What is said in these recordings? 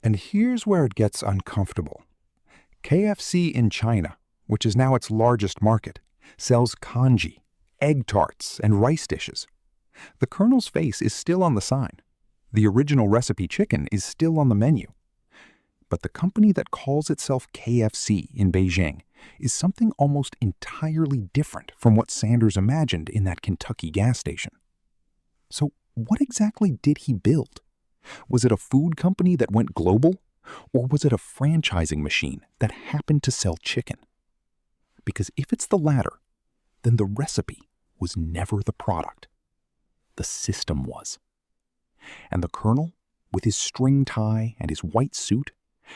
And here's where it gets uncomfortable. KFC in China, which is now its largest market, sells congee, egg tarts, and rice dishes. The Colonel's face is still on the sign. The original recipe chicken is still on the menu. But the company that calls itself KFC in Beijing is something almost entirely different from what Sanders imagined in that Kentucky gas station. So what exactly did he build? Was it a food company that went global? Or was it a franchising machine that happened to sell chicken? Because if it's the latter, then the recipe was never the product. The system was. And the Colonel, with his string tie and his white suit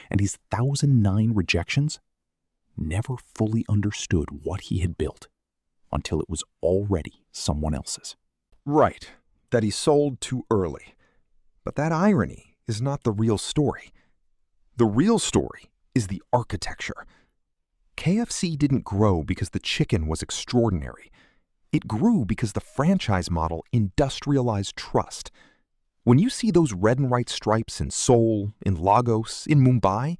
and his 1,009 rejections, never fully understood what he had built until it was already someone else's. Right, that he sold too early. But that irony is not the real story. The real story is the architecture. KFC didn't grow because the chicken was extraordinary. It grew because the franchise model industrialized trust. When you see those red and white stripes in Seoul, in Lagos, in Mumbai,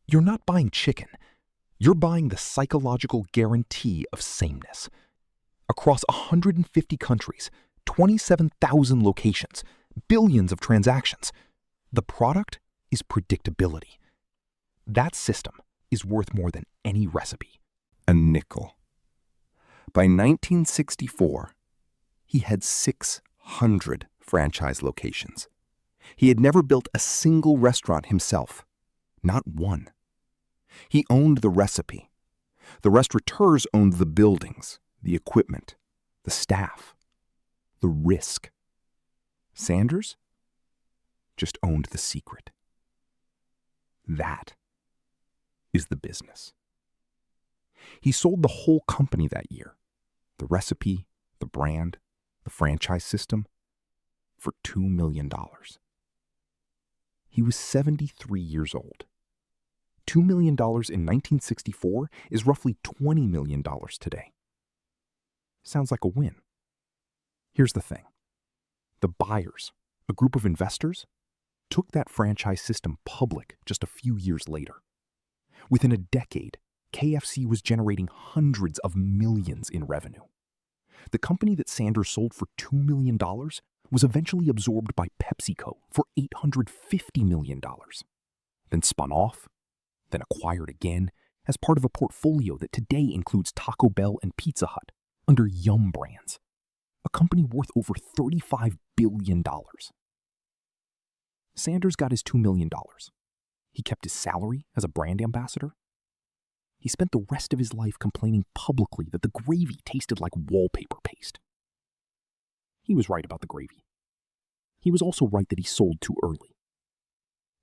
you're not buying chicken. You're buying the psychological guarantee of sameness. Across 150 countries, 27,000 locations, billions of transactions, the product is predictability. That system is worth more than any recipe. A nickel. By 1964, he had 600 franchise locations. He had never built a single restaurant himself, not one. He owned the recipe. The restaurateurs owned the buildings, the equipment, the staff, the risk. Sanders just owned the secret. That is the business. He sold the whole company that year, the recipe, the brand, the franchise system, for $2 million. He was 73 years old. $2 million in 1964 is roughly $20 million today. Sounds like a win. Here's the thing. The buyers, a group of investors, took that franchise system public just a few years later. Within a decade, KFC was generating hundreds of millions in revenue. The company that Sanders sold for $2 million was eventually absorbed by PepsiCo for $850 million, then spun off, then acquired again as part of a portfolio that today includes Taco Bell and Pizza Hut under Yum Brands, a company worth over $35 billion. Sanders got his $2 million. He kept his salary as a brand ambassador. He spent the rest of his life complaining publicly that the gravy tasted like wallpaper paste. He was right about the gravy. He was also right that he sold too early.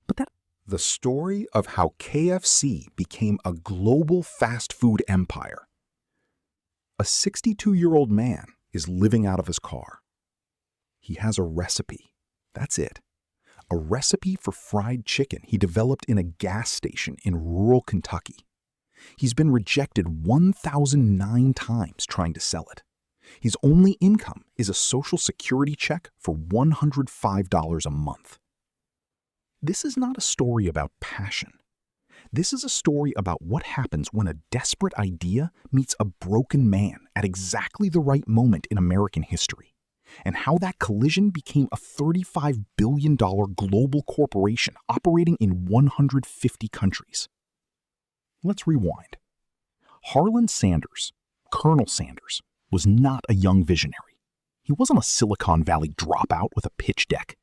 But that... The story of how KFC became a global fast food empire. A 62-year-old man is living out of his car. He has a recipe. That's it. A recipe for fried chicken he developed in a gas station in rural Kentucky. He's been rejected 1,009 times trying to sell it. His only income is a Social Security check for $105 a month. This is not a story about passion. This is a story about what happens when a desperate idea meets a broken man at exactly the right moment in American history, and how that collision became a $35 billion global corporation operating in 150 countries. Let's rewind. Harlan Sanders, Colonel Sanders, was not a young visionary. He wasn't a Silicon Valley dropout with a pitch deck.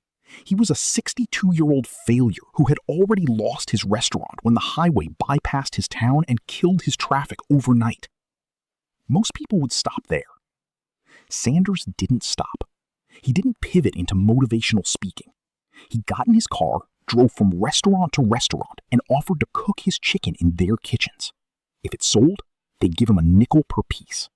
He was a 62-year-old failure who had already lost his restaurant when the highway bypassed his town and killed his traffic overnight. Most people would stop there. Sanders didn't stop. He didn't pivot into motivational speaking. He got in his car, drove from restaurant to restaurant, and offered to cook his chicken in their kitchens. If it sold, they'd give him a nickel per piece.